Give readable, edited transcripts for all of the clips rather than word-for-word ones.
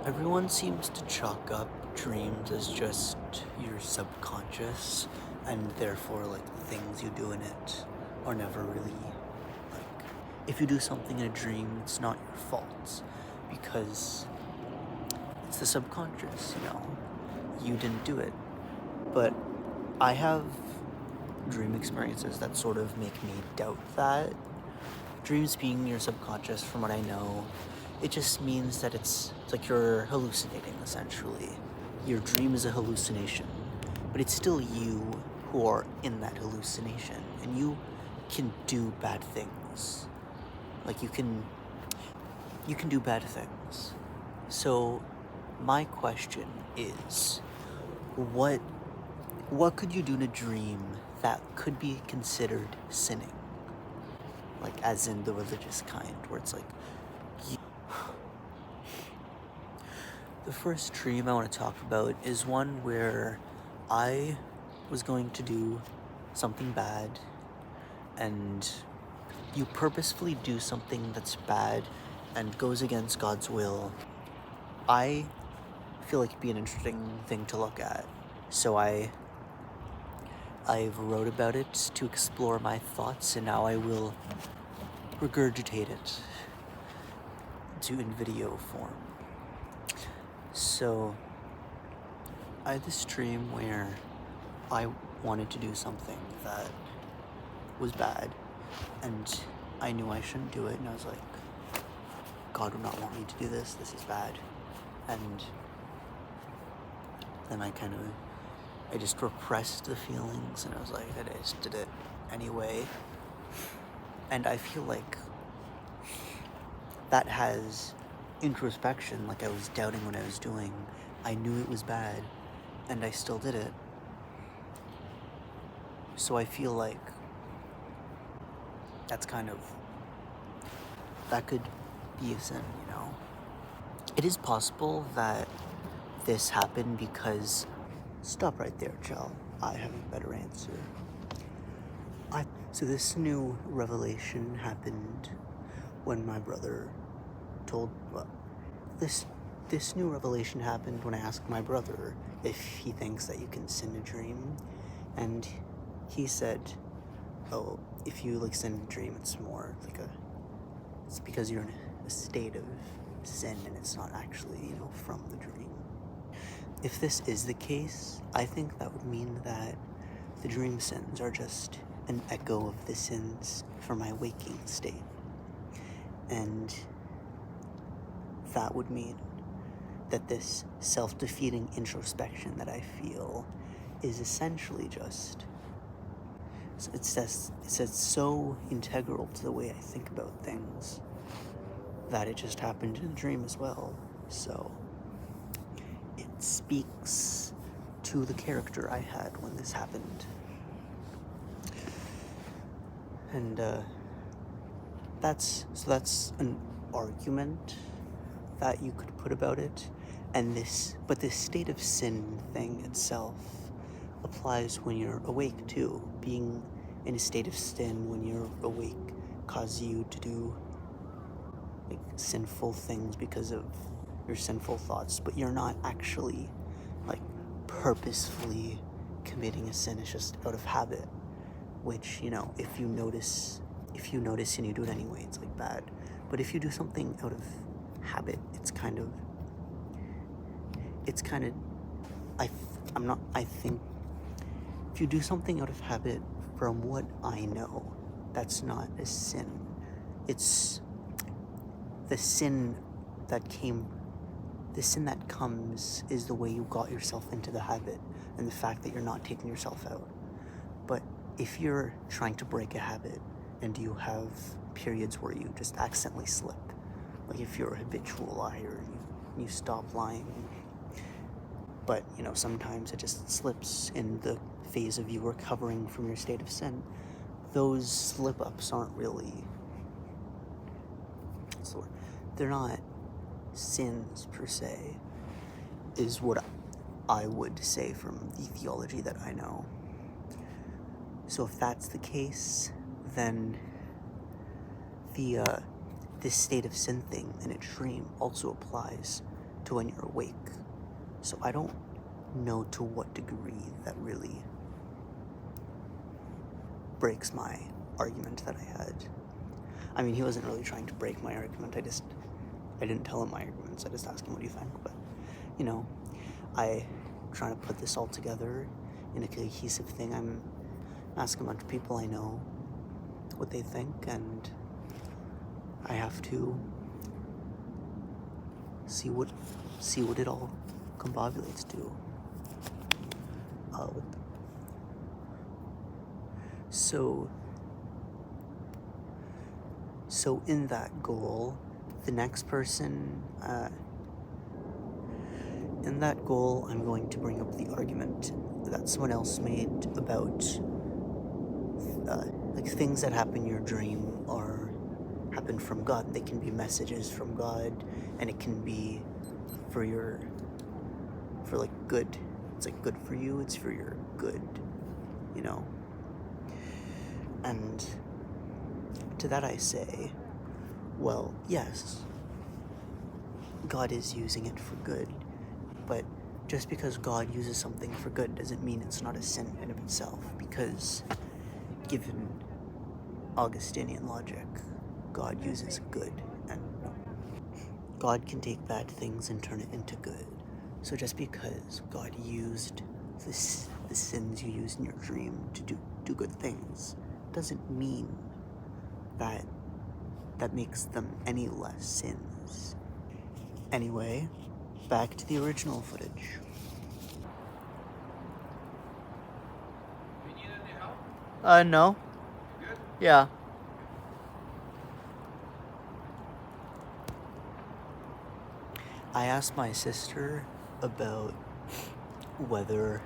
Everyone seems to chalk up dreams as just your subconscious, and therefore, like, the things you do in it are never really, like, if you do something in a dream, it's not your fault, because it's the subconscious, you didn't do it. But I have dream experiences that sort of make me doubt that. Dreams being your subconscious, from what I know, it just means that it's like you're hallucinating, essentially. Your dream is a hallucination, but it's still you who are in that hallucination, and you can do bad things. Like, you can do bad things. So my question is, what could you do in a dream that could be considered sinning? Like, as in the religious kind, where it's like, the first dream I want to talk about is one where I was going to do something bad, and you purposefully do something that's bad and goes against God's will. I feel like it'd be an interesting thing to look at. So I've wrote about it to explore my thoughts, and now I will regurgitate it in video form. So I had this dream where I wanted to do something that was bad, and I knew I shouldn't do it, and I was like, God would not want me to do this is bad. And then I just repressed the feelings, and I was like, I just did it anyway. And I feel like that has introspection, like I was doubting what I was doing. I knew it was bad, and I still did it. So I feel like that could be a sin, It is possible that this happened because, stop right there, Chell. I have a better answer. So this new revelation happened when my brother this new revelation happened when I asked my brother if he thinks that you can sin a dream, and he said, oh, if you sin a dream, it's more like it's because you're in a state of sin, and it's not actually, from the dream. If this is the case, I think that would mean that the dream sins are just an echo of the sins from my waking state. And that would mean that this self-defeating introspection that I feel is essentially just, it's so integral to the way I think about things that it just happened in a dream as well. So it speaks to the character I had when this happened. And that's an argument that you could put about it. But this state of sin thing itself applies when you're awake too. Being in a state of sin when you're awake causes you to do sinful things because of your sinful thoughts, but you're not actually purposefully committing a sin. It's just out of habit, which, if you notice and you do it anyway, it's bad. But if you do something out of habit, I think if you do something out of habit, from what I know, that's not a sin. It's the sin that comes is the way you got yourself into the habit, and the fact that you're not taking yourself out. But if you're trying to break a habit and you have periods where you just accidentally slip, like if you're a habitual liar, you stop lying, but sometimes it just slips in the phase of you recovering from your state of sin, those slip-ups aren't really, they're not sins per se, is what I would say from the theology that I know. So if that's the case, then this state of sin thing in a dream also applies to when you're awake. So I don't know to what degree that really breaks my argument that I had. I mean, he wasn't really trying to break my argument. I didn't tell him my arguments. I just asked him, what do you think? But, you know, I trying to put this all together in a cohesive thing. I'm asking a bunch of people I know what they think, and I have to see what it all combobulates to. So in that goal, the next person, in that goal, I'm going to bring up the argument that someone else made about like things that happen in your dream or happen from God. They can be messages from God, and it can be for like good. It's like good for you, it's for your good, you know. And to that I say, well, yes, God is using it for good, but just because God uses something for good doesn't mean it's not a sin in of itself, because given Augustinian logic, God uses good, and God can take bad things and turn it into good. So just because God used the sins you use in your dream to do good things doesn't mean that makes them any less sins. Anyway, back to the original footage. You need any help? No. Good? Yeah. I asked my sister about whether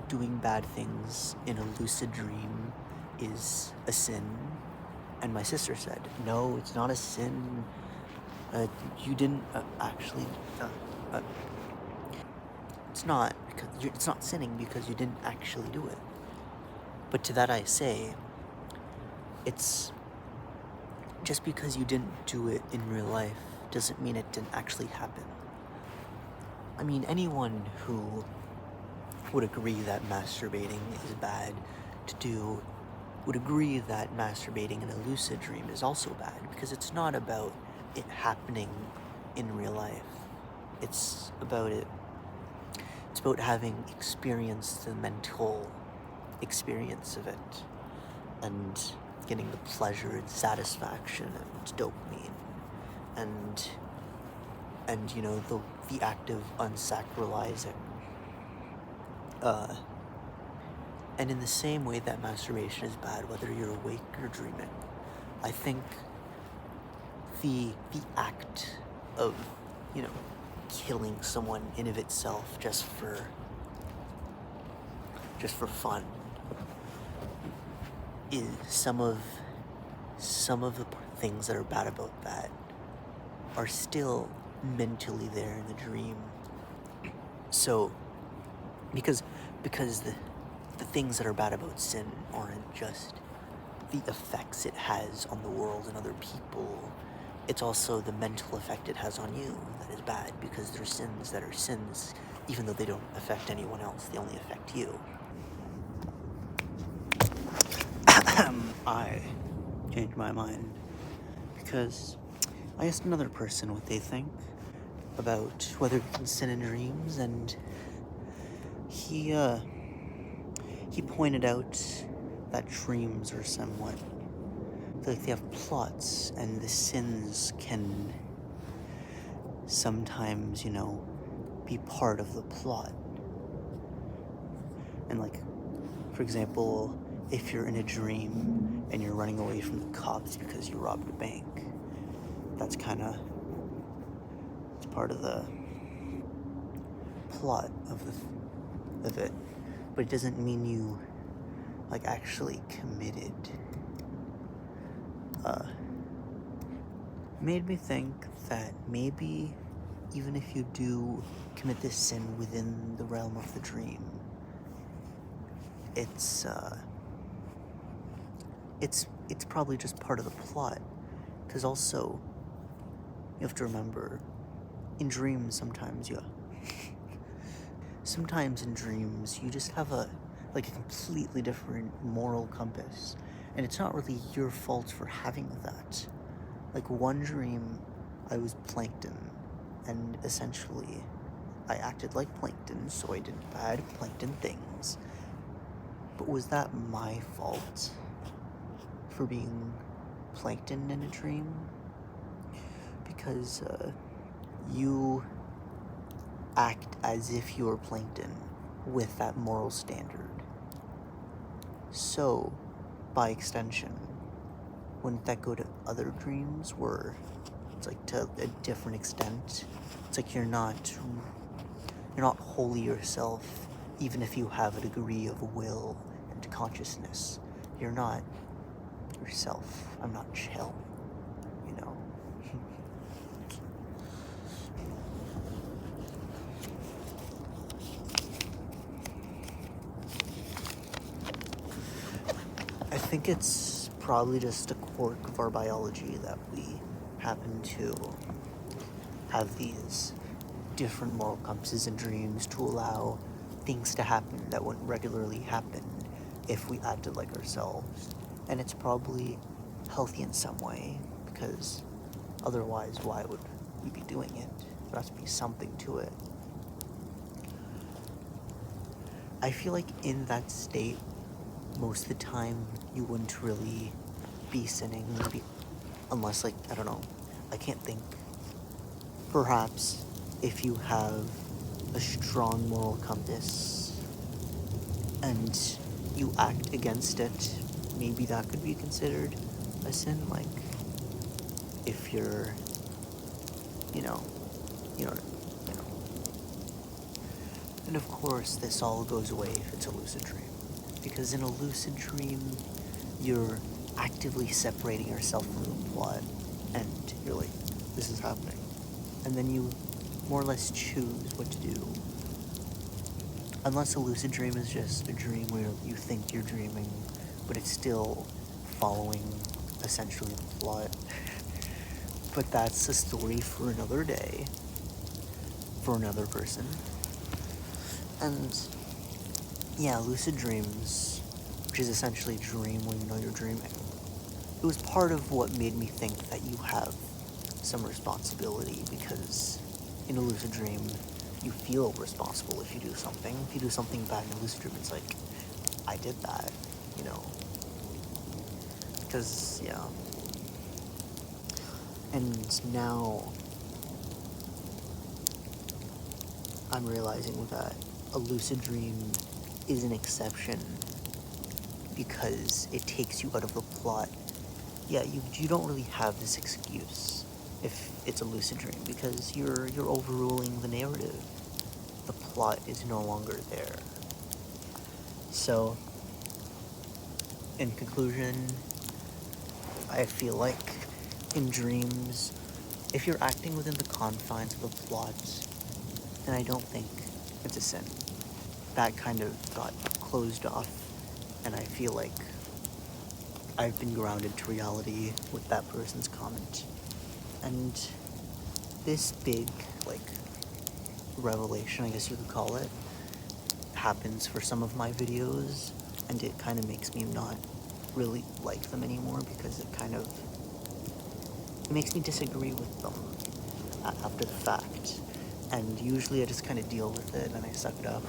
doing bad things in a lucid dream is a sin, and my sister said, no, it's not a sin. You didn't actually it's not, because it's not sinning because you didn't actually do it. But to that I say, it's just because you didn't do it in real life doesn't mean it didn't actually happen. I mean, anyone who would agree that masturbating is bad to do would agree that masturbating in a lucid dream is also bad, because it's not about it happening in real life. It's about having experienced the mental experience of it and getting the pleasure and satisfaction and dopamine and you know, the act of unsacralizing. And in the same way that masturbation is bad, whether you're awake or dreaming, I think the act of, you know, killing someone in of itself just for fun is some of the things that are bad about that are still mentally there in the dream. So because the things that are bad about sin aren't just the effects it has on the world and other people, it's also the mental effect it has on you that is bad, because there's sins that are sins even though they don't affect anyone else, they only affect you. I changed my mind because I asked another person what they think about whether you can sin in dreams, and he pointed out that dreams are somewhat, I feel like they have plots, and the sins can sometimes, you know, be part of the plot. And like, for example, if you're in a dream and you're running away from the cops because you robbed a bank, that's it's part of the plot of it, but it doesn't mean you like actually committed. Made me think that maybe even if you do commit this sin within the realm of the dream, it's probably just part of the plot, because also You have to remember, in dreams sometimes sometimes in dreams you just have a completely different moral compass, and it's not really your fault for having that. Like one dream, I was plankton, and essentially I acted like plankton, so I did bad plankton things. But was that my fault for being plankton in a dream? Because you act as if you're plankton with that moral standard. So, by extension, wouldn't that go to other dreams where it's like to a different extent? It's like you're not wholly yourself, even if you have a degree of will and consciousness. You're not yourself. I'm not chill, you know? I think it's probably just a quirk of our biology that we happen to have these different moral compasses and dreams to allow things to happen that wouldn't regularly happen if we acted like ourselves. And it's probably healthy in some way, because otherwise why would we be doing it? There has to be something to it. I feel like in that state, most of the time you wouldn't really be sinning, unless, like, I don't know, I can't think. Perhaps if you have a strong moral compass and you act against it, maybe that could be considered a sin. Like, if you're, you know, you know. And of course, this all goes away if it's a lucid dream. Because in a lucid dream, you're actively separating yourself from the plot, and you're like, this is happening. And then you more or less choose what to do. Unless a lucid dream is just a dream where you think you're dreaming, but it's still following essentially the plot. But that's a story for another day, for another person. And yeah, lucid dreams, which is essentially a dream when you know you're dreaming, it was part of what made me think that you have some responsibility, because in a lucid dream, you feel responsible if you do something. If you do something bad in a lucid dream, it's like, I did that, you know? Because, yeah. And now, I'm realizing that a lucid dream is an exception because it takes you out of the plot. Yeah, you don't really have this excuse if it's a lucid dream, because you're overruling the narrative. The plot is no longer there. So, in conclusion, I feel like in dreams, if you're acting within the confines of the plot, then I don't think it's a sin. That kind of got closed off, and I feel like I've been grounded to reality with that person's comment. And this big, revelation, I guess you could call it, happens for some of my videos, and it kind of makes me not really like them anymore, because it makes me disagree with them after the fact. And usually I just kind of deal with it and I suck it up.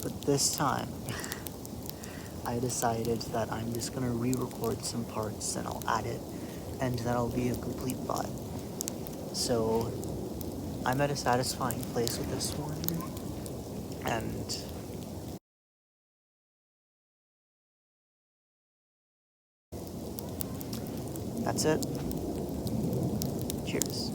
But this time, I decided that I'm just gonna re-record some parts and I'll add it, and that'll be a complete thought. So, I'm at a satisfying place with this one, and that's it. Cheers.